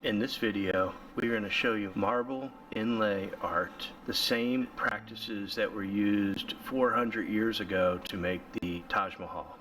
In this video, we're going to show you marble inlay art, the same practices that were used 400 years ago to make the Taj Mahal.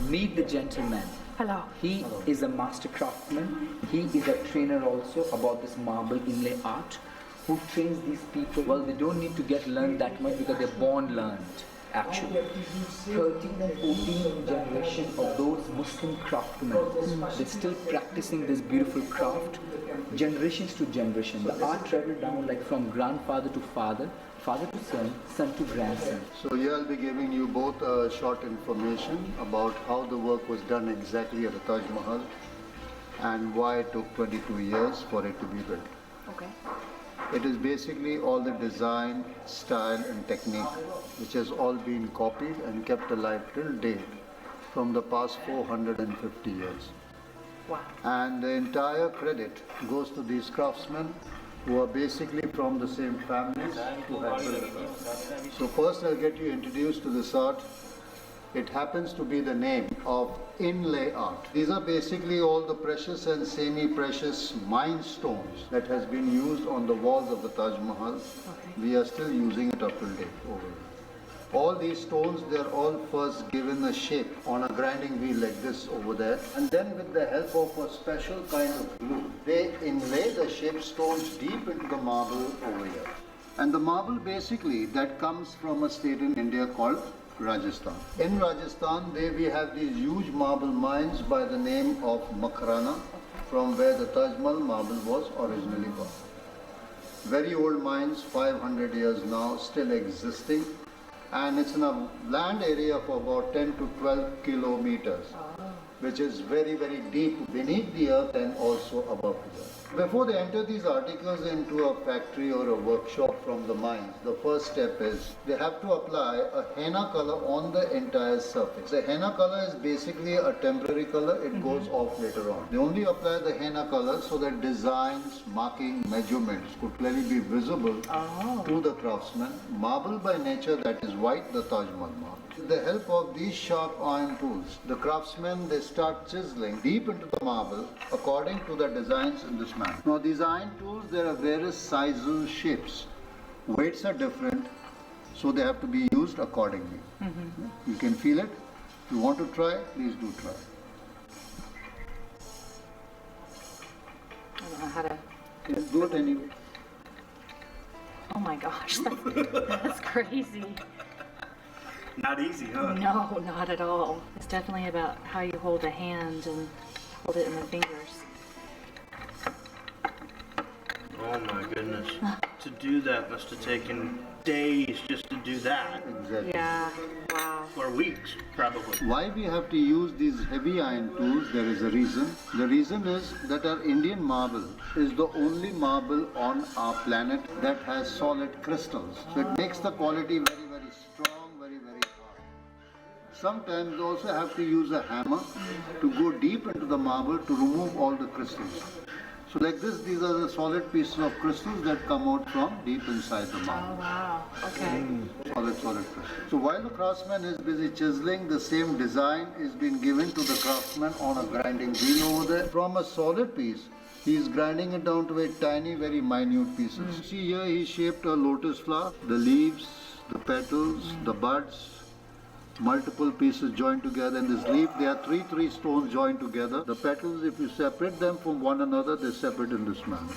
Meet the gentleman. Hello. He is a master craftsman. He is a trainer also about this marble inlay art. Who trains these people? Well, they don't need to get learned that much because they're born learned. Actually, 13 and 14 generation of those Muslim craftsmen, they're still practicing this beautiful craft, generations to generation. The art traveled down like from grandfather to father, father to son, son to grandson. So here I'll be giving you both short information about how the work was done exactly at the Taj Mahal and why it took 22 years for it to be built. Okay. It is basically all the design, style and technique which has all been copied and kept alive till date from the past 450 years. Wow. And the entire credit goes to these craftsmen who are basically from the same families who have built it. So first I'll get you introduced to this art. It happens to be the name of inlay art. These are basically all the precious and semi-precious mine stones that has been used on the walls of the Taj Mahal. Okay. We are still using it up till date over here. All these stones, they are all first given a shape on a grinding wheel like this over there, and then with the help of a special kind of glue, they inlay the shaped stones deep into the marble over here. And the marble basically that comes from a state in India called Rajasthan. In Rajasthan, we have these huge marble mines by the name of Makhrana, from where the Taj Mahal marble was originally bought. Very old mines, 500 years now, still existing. And it's in a land area of about 10 to 12 kilometers, which is very, very deep beneath the earth and also above the earth. Before they enter these articles into a factory or a workshop from the mines, the first step is they have to apply a henna color on the entire surface. The henna color is basically a temporary color, it goes off later on. They only apply the henna color so that designs, marking, measurements could clearly be visible to the craftsman. Marble by nature, that is white, the Taj Mahal marble. With the help of these sharp iron tools, the craftsmen, they start chiseling deep into the marble according to the designs in this manner. Now these iron tools, there are various sizes, shapes. Weights are different, so they have to be used accordingly. You can feel it. If you want to try, please do try. I don't know how to. Yes, do it anyway. Oh my gosh, that's crazy. Not easy, huh? No, not at all. It's definitely about how you hold a hand and hold it in the fingers. Oh my goodness. To do that must have taken days just to do that. Exactly. Yeah, wow. Or weeks, probably. Why we have to use these heavy iron tools, there is a reason. The reason is that our Indian marble is the only marble on our planet that has solid crystals. So it makes the quality very, very strong, very, very hard. Sometimes you also have to use a hammer to go deep into the marble to remove all the crystals. So like this, these are the solid pieces of crystals that come out from deep inside the marble. Oh wow, okay. Solid crystal. So while the craftsman is busy chiseling, the same design is being given to the craftsman on a grinding wheel over there. From a solid piece, he is grinding it down to a tiny, very minute pieces. See here, he shaped a lotus flower, the leaves, the petals, the buds, multiple pieces joined together. In this leaf, there are three stones joined together. The petals, if you separate them from one another, they separate in this manner.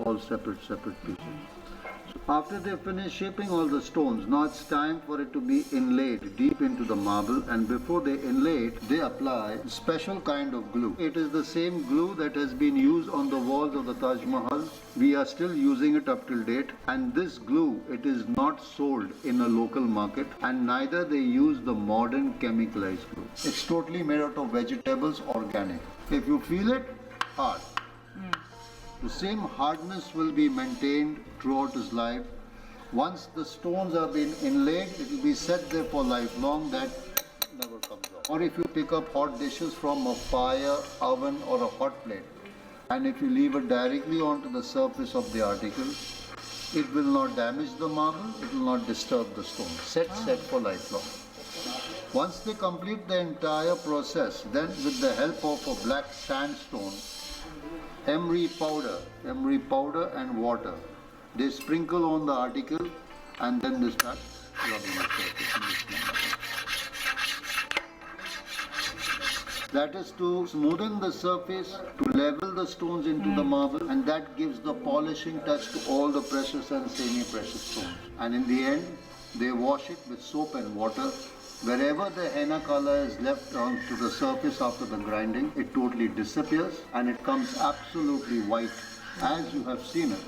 All separate pieces. So after they finish shaping all the stones, now it's time for it to be inlaid deep into the marble, and before they inlay it, they apply a special kind of glue. It is the same glue that has been used on the walls of the Taj Mahal. We are still using it up till date, and this glue, it is not sold in a local market, and neither they use the modern chemicalized glue. It's totally made out of vegetables, organic. If you feel it, hard. The same hardness will be maintained throughout his life. Once the stones have been inlaid, it will be set there for lifelong. That never comes off. Or if you pick up hot dishes from a fire, oven or a hot plate, and if you leave it directly onto the surface of the article, it will not damage the marble, it will not disturb the stone. Set for lifelong. Once they complete the entire process, then with the help of a black sandstone, emery powder and water, they sprinkle on the article and then they start rubbing the surface in this manner. That is to smoothen the surface, to level the stones into the marble, and that gives the polishing touch to all the precious and semi-precious stones. And in the end, they wash it with soap and water. Wherever the henna color is left onto the surface after the grinding, it totally disappears and it comes absolutely white, as you have seen it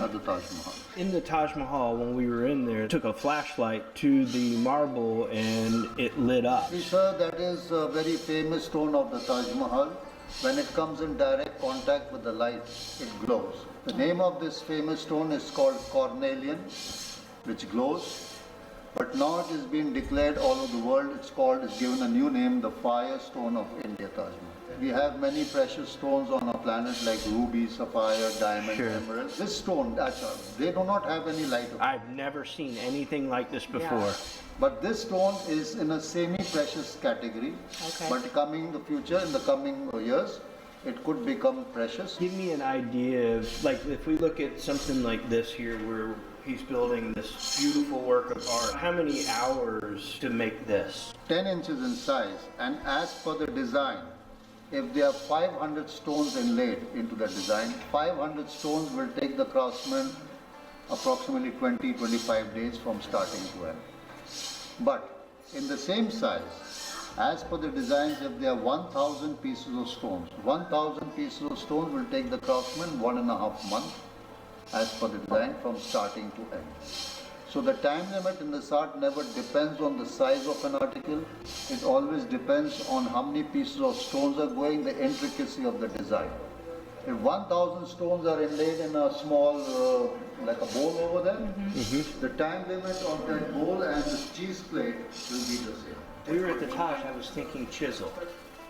at the Taj Mahal. In the Taj Mahal, when we were in there, took a flashlight to the marble and it lit up. See, sir, that is a very famous stone of the Taj Mahal. When it comes in direct contact with the light, it glows. The name of this famous stone is called cornelian, which glows. But now it is being declared all over the world. It's given a new name, the fire stone of India, Taj Mahal. We have many precious stones on our planet like ruby, sapphire, diamond, emerald. This stone, they do not have any light. I've never seen anything like this before. Yeah. But this stone is in a semi-precious category. Okay. But in the coming years, it could become precious. Give me an idea of, like, if we look at something like this here where he's building this beautiful work of art, how many hours to make this? 10 inches in size, and as per the design, if there are 500 stones inlaid into the design, 500 stones will take the craftsman approximately 20-25 days from starting to end. But in the same size, as per the designs, if there are 1,000 pieces of stones, 1,000 pieces of stones will take the craftsman 1.5 months as per the design from starting to end. So the time limit in this art never depends on the size of an article. It always depends on how many pieces of stones are going, the intricacy of the design. If 1,000 stones are inlaid in a small, like a bowl over there, the time limit of that bowl and the cheese plate will be the same. We were at the Taj, I was thinking chisel.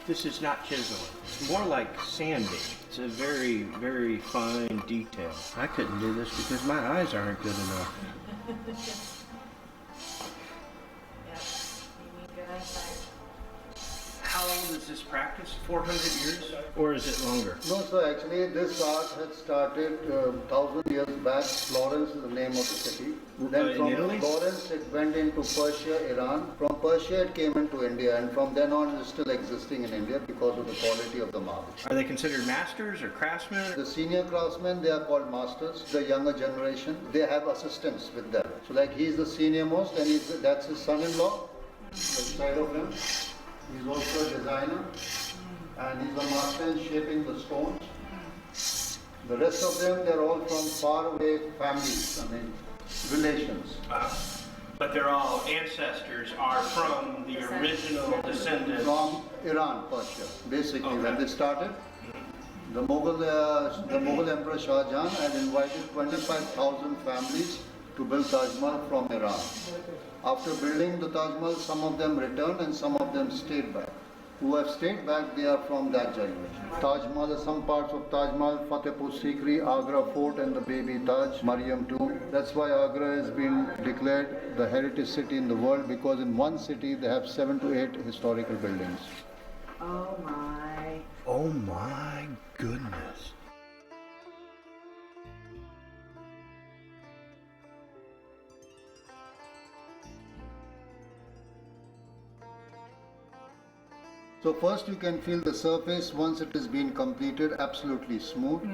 This is not chiseling. It's more like sanding. It's a very, very fine detail. I couldn't do this because my eyes aren't good enough. Yeah, you need good eyesight. How old is this practice? 400 years? Or is it longer? No, so actually this art had started 1,000 years back. Florence is the name of the city. Then In from Italy? Florence it went into Persia, Iran. From Persia it came into India, and from then on it is still existing in India because of the quality of the marble. Are they considered masters or craftsmen? The senior craftsmen, they are called masters. The younger generation, they have assistants with them. So like he's the senior most, and that's his son-in-law, the side of him. He's also a designer, and he's a master in shaping the stones. The rest of them, they're all from faraway families, relations. But they're all ancestors are from the original descendants. From Iran, Persia. Basically, when they started, the Mughal Emperor Shah Jahan had invited 25,000 families to build Taj Mahal from Iran. After building the Taj Mahal, some of them returned and some of them stayed back. Who have stayed back, they are from that generation. Taj Mahal, some parts of Taj Mahal, Fatehpur Sikri, Agra Fort and the Baby Taj, Mariam Tomb. That's why Agra has been declared the heritage city in the world, because in one city they have 7 to 8 historical buildings. Oh my. Oh my goodness. So first you can feel the surface once it is being completed, absolutely smooth.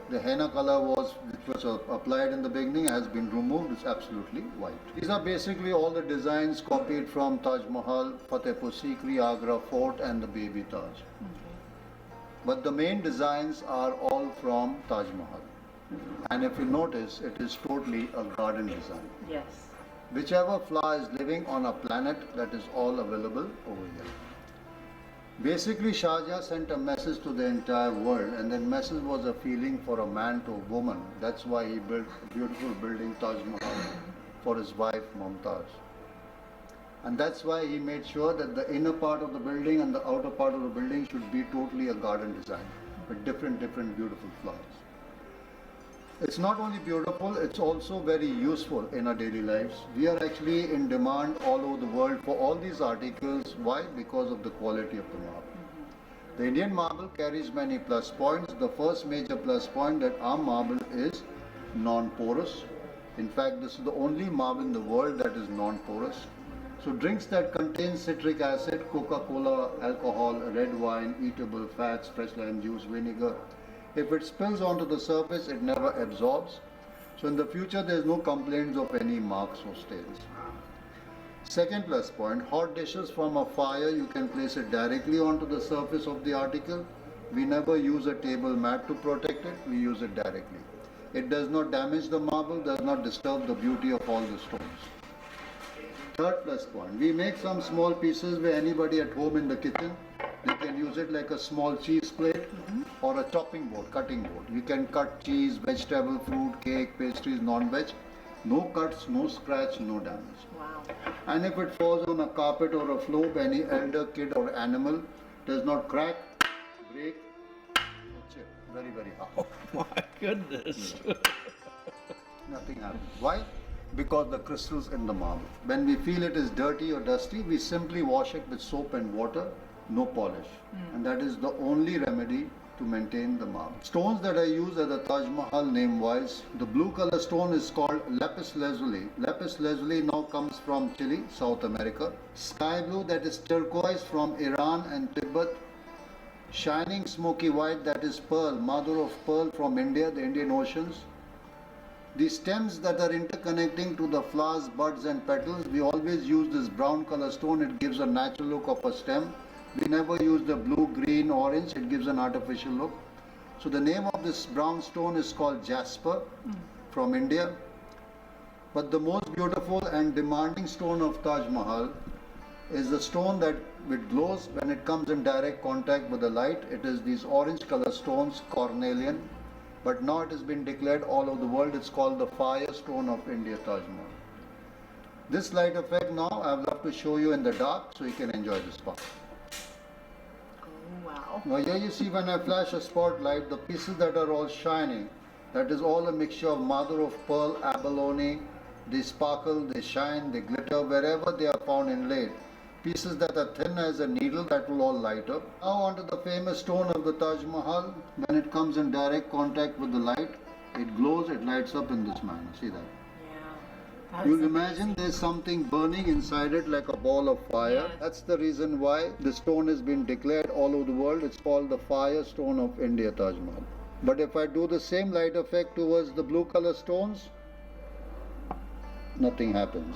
The henna color which was applied in the beginning has been removed, it's absolutely white. These are basically all the designs copied from Taj Mahal, Fatehpur Sikri, Agra Fort and the Baby Taj. But the main designs are all from Taj Mahal. And if you notice, it is totally a garden design. Yes. Whichever flower is living on a planet, that is all available over here. Basically, Shah Jahan sent a message to the entire world, and that message was a feeling for a man to a woman. That's why he built a beautiful building, Taj Mahal. for his wife Mumtaz. And that's why he made sure that the inner part of the building and the outer part of the building should be totally a garden design with different beautiful flowers. It's not only beautiful, it's also very useful in our daily lives. We are actually in demand all over the world for all these articles. Why? Because of the quality of the marble. The Indian marble carries many plus points. The first major plus point that our marble is non-porous. In fact, this is the only marble in the world that is non-porous. So drinks that contain citric acid, Coca-Cola, alcohol, red wine, eatable fats, fresh lime juice, vinegar, if it spills onto the surface, it never absorbs. So in the future, there is no complaints of any marks or stains. Second plus point, hot dishes from a fire, you can place it directly onto the surface of the article. We never use a table mat to protect it, we use it directly. It does not damage the marble, does not disturb the beauty of all the stones. Third plus point, we make some small pieces where anybody at home in the kitchen, they can use it like a small cheese plate or a chopping board, cutting board. You can cut cheese, vegetable, fruit, cake, pastries, non-veg. No cuts, no scratch, no damage. Wow. And if it falls on a carpet or a floor by any elder, kid or animal, does not crack, break, or chip. Very hard. Oh my goodness. Nothing happens. Why? Because the crystals in the marble. When we feel it is dirty or dusty, we simply wash it with soap and water, no polish. And that is the only remedy to maintain the marble. Stones that I use at the Taj Mahal name-wise, the blue color stone is called lapis lazuli. Lapis lazuli now comes from Chile, South America. Sky blue, that is turquoise, from Iran and Tibet. Shining smoky white, that is pearl, mother of pearl, from India, the Indian Oceans. The stems that are interconnecting to the flowers, buds and petals, we always use this brown color stone. It gives a natural look of a stem. We never use the blue, green, orange. It gives an artificial look. So the name of this brown stone is called jasper from India. But the most beautiful and demanding stone of Taj Mahal is the stone that it glows when it comes in direct contact with the light. It is these orange color stones, cornelian. But now it has been declared all over the world. It's called the fire stone of India, Taj Mahal. This light effect now I would love to show you in the dark so you can enjoy the spot. Oh, wow. Now here you see when I flash a spotlight, the pieces that are all shining, that is all a mixture of mother of pearl, abalone. They sparkle, they shine, they glitter wherever they are found inlaid. Pieces that are thin as a needle, that will all light up. Now onto the famous stone of the Taj Mahal. When it comes in direct contact with the light, it glows, it lights up in this manner. See that? Yeah. You'll imagine there's something burning inside it like a ball of fire. Yes. That's the reason why the stone has been declared all over the world. It's called the fire stone of India, Taj Mahal. But if I do the same light effect towards the blue color stones, nothing happens.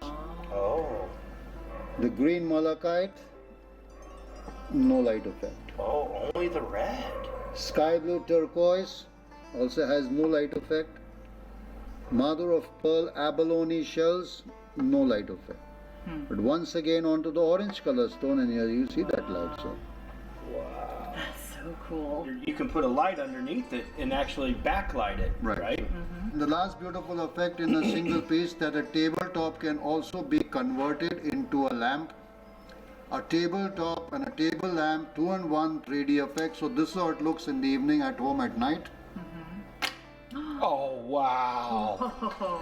Oh. The green malachite, no light effect. Oh, only the red. Sky blue turquoise also has no light effect. Mother of pearl abalone shells, no light effect. But once again onto the orange color stone, and here you see that light. So Wow. That's so cool. You can put a light underneath it and actually backlight it, Right. right? the last beautiful effect in a single piece, that a tabletop can also be converted into a lamp. A tabletop and a table lamp, 2-in-1 3D effect. So this is how it looks in the evening at home at night. Oh, wow. Oh.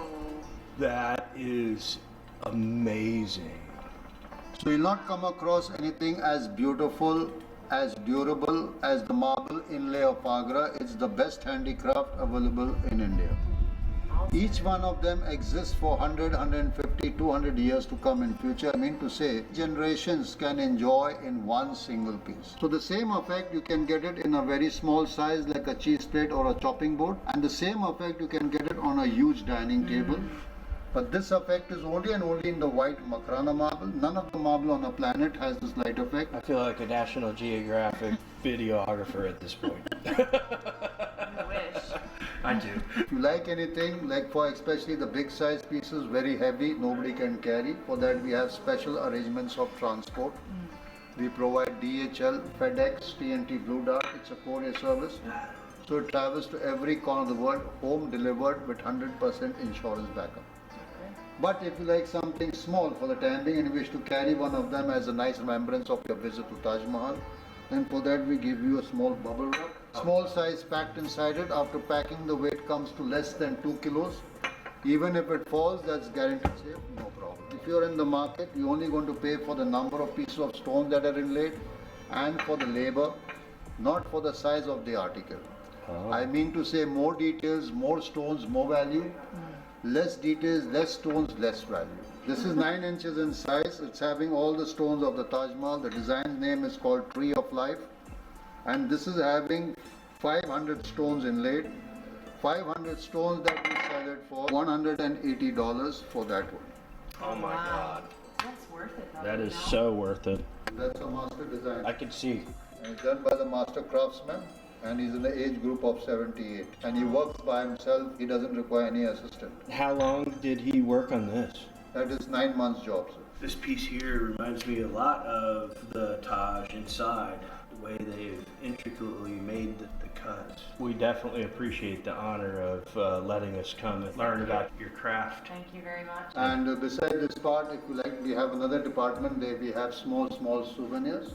That is amazing. So you'll not come across anything as beautiful, as durable as the marble inlay of Agra. It's the best handicraft available in India. Each one of them exists for 100, 150, 200 years to come in future. I mean to say, generations can enjoy in one single piece. So the same effect, you can get it in a very small size like a cheese plate or a chopping board. And the same effect, you can get it on a huge dining table. But this effect is only and only in the white Makrana marble. None of the marble on the planet has this light effect. I feel like a National Geographic videographer at this point. I wish. I do. If you like anything, like for especially the big size pieces, very heavy, nobody can carry. For that we have special arrangements of transport. We provide DHL, FedEx, TNT Blue Dart. It's a courier service. So it travels to every corner of the world, home delivered with 100% insurance backup. But if you like something small for the time being and you wish to carry one of them as a nice remembrance of your visit to Taj Mahal, then for that we give you a small bubble wrap. Small size packed inside it. After packing, the weight comes to less than 2 kilos. Even if it falls, that's guaranteed safe, no problem. If you're in the market, you're only going to pay for the number of pieces of stone that are inlaid and for the labor, not for the size of the article. I mean to say more details, more stones, more value. Less details, less stones, less value. This is 9 inches in size. It's having all the stones of the Taj Mahal. The design name is called Tree of Life. And this is having 500 stones inlaid. 500 stones that we sell it for $180 for that one. Oh my God. That's worth it though. That is so worth it. That's a master design. I can see. And it's done by the master craftsman. And he's in the age group of 78. And he works by himself. He doesn't require any assistant. How long did he work on this? That is 9 months job, sir. This piece here reminds me a lot of the Taj inside, the way they've intricately made the cuts. We definitely appreciate the honor of letting us come and learn about your craft. Thank you very much. And beside this part, if you like, we have another department there. We have small souvenirs,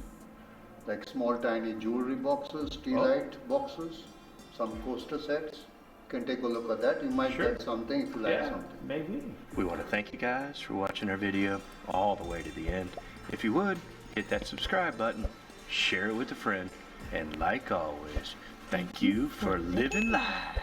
like small tiny jewelry boxes, tea light boxes, some coaster sets. You can take a look at that. You might get something if you like something. Maybe. We want to thank you guys for watching our video all the way to the end. If you would, hit that subscribe button, share it with a friend, and like always, thank you for living life.